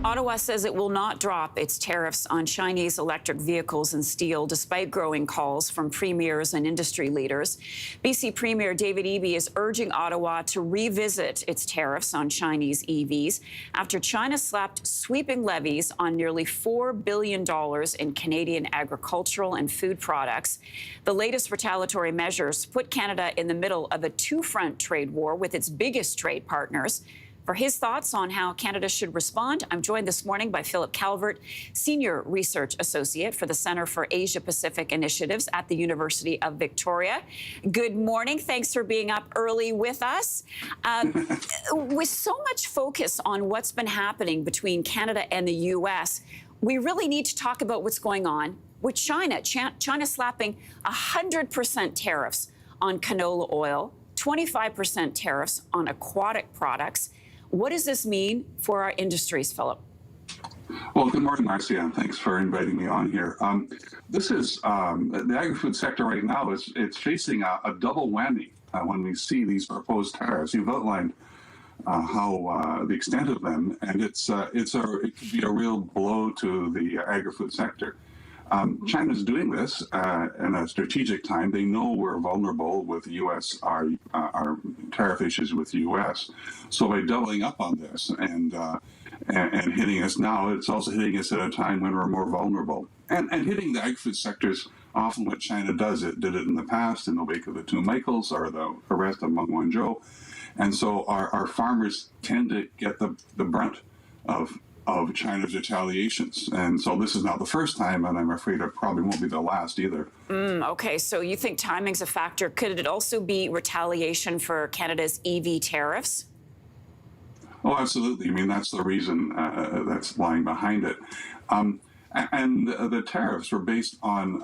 Ottawa says it will not drop its tariffs on Chinese electric vehicles and steel, despite growing calls from premiers and industry leaders. BC Premier David Eby is urging Ottawa to revisit its tariffs on Chinese EVs after China slapped sweeping levies on nearly $4 billion in Canadian agricultural and food products. The latest retaliatory measures put Canada in the middle of a two-front trade war with its biggest trade partners. For his thoughts on how Canada should respond, I'm joined this morning by Philip Calvert, Senior Research Associate for the Centre for Asia-Pacific Initiatives at the University of Victoria. Good morning. Thanks for being up early with us. With so much focus on what's been happening between Canada and the U.S., we really need to talk about what's going on with China. China slapping 100% tariffs on canola oil, 25% tariffs on aquatic products. What does this mean for our industries, Philip? Well, good morning, Marcia, and thanks for inviting me on here. This is the agri-food sector right now it's facing a double whammy when we see these proposed tariffs. You've outlined how the extent of them, and it could be a real blow to the agri-food sector. China's doing this in a strategic time. They know we're vulnerable with the U.S., our tariff issues with the U.S. So by doubling up on this and hitting us now, it's also hitting us at a time when we're more vulnerable. And hitting the agri-food sector is often what China does. It did it in the past in the wake of the two Michaels or the arrest of Meng Wanzhou. And so our farmers tend to get the brunt of China's retaliations. And so this is not the first time, and I'm afraid it probably won't be the last either. Okay, so you think timing's a factor. Could it also be retaliation for Canada's EV tariffs? Oh, absolutely. I mean, that's the reason that's lying behind it. And the tariffs were based on,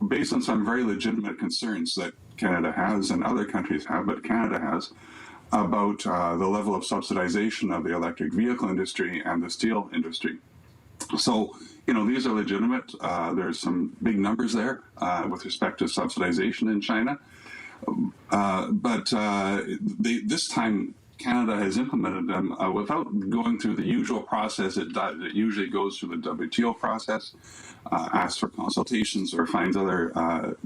based on some very legitimate concerns that Canada has and other countries have, but Canada has, about the level of subsidization of the electric vehicle industry and the steel industry. So, these are legitimate. There's some big numbers there with respect to subsidization in China. But this time, Canada has implemented them without going through the usual process it does. It usually goes through the WTO process, asks for consultations or finds other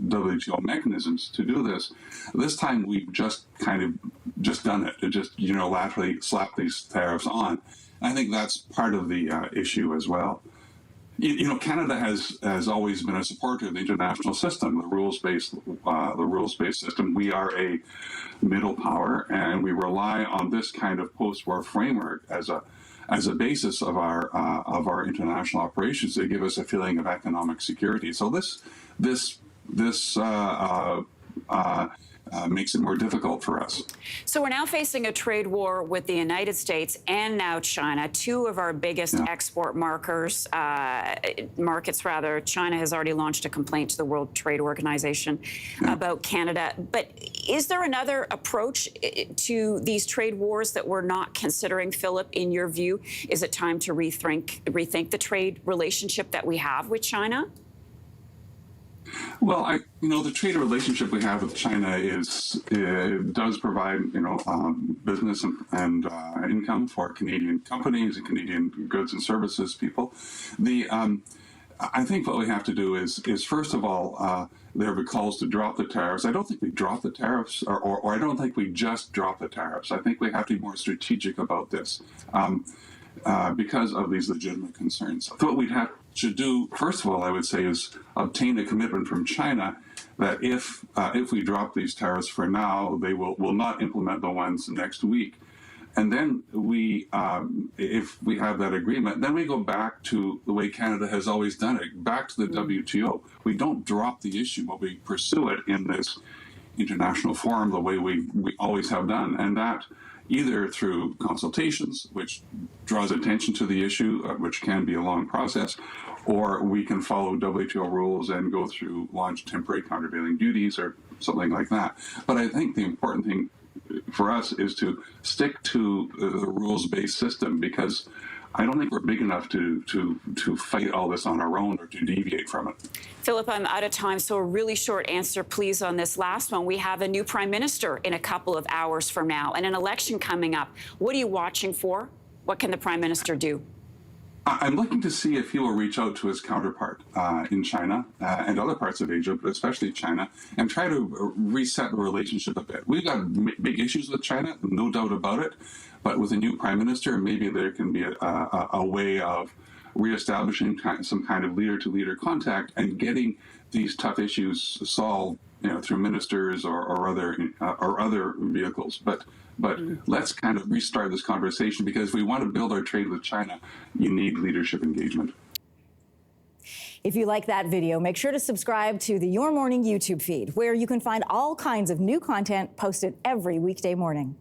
WTO mechanisms to do this. This time we've just done it. It just unilaterally slapped these tariffs on. And I think that's part of the issue as well. Canada has always been a supporter of the international system, the rules-based system. We are a middle power, and we rely on this kind of post-war framework as a basis of our international operations to give us a feeling of economic security. So this makes it more difficult for us. So we're now facing a trade war with the United States and now China, two of our biggest export markets. China has already launched a complaint to the World Trade Organization about Canada. But is there another approach to these trade wars that we're not considering, Philip, in your view? Is it time to rethink the trade relationship that we have with China? Well, the trade relationship we have with China does provide, business and income for Canadian companies and Canadian goods and services people. I think what we have to do is first of all, there have been calls to drop the tariffs. I don't think we drop the tariffs, or I don't think we just drop the tariffs. I think we have to be more strategic about this because of these legitimate concerns. What we should do, first of all, I would say, is obtain a commitment from China that if we drop these tariffs for now, they will not implement the ones next week. And then if we have that agreement, then we go back to the way Canada has always done it, back to the WTO. We don't drop the issue, but we pursue it in this international forum the way we always have done. And that either through consultations, which draws attention to the issue, which can be a long process, or we can follow WTO rules and go through launch temporary countervailing duties or something like that. But I think the important thing for us is to stick to the rules-based system, because I don't think we're big enough to fight all this on our own or to deviate from it. Philip, I'm out of time, so a really short answer, please, on this last one. We have a new prime minister in a couple of hours from now and an election coming up. What are you watching for? What can the Prime Minister do? I'm looking to see if he will reach out to his counterpart in China and other parts of Asia, but especially China, and try to reset the relationship a bit. We've got big issues with China, no doubt about it, but with a new prime minister, maybe there can be a way of reestablishing some kind of leader-to-leader contact and getting these tough issues solved, through ministers or other vehicles. But let's kind of restart this conversation, because if we want to build our trade with China, you need leadership engagement. If you like that video, make sure to subscribe to the Your Morning YouTube feed, where you can find all kinds of new content posted every weekday morning.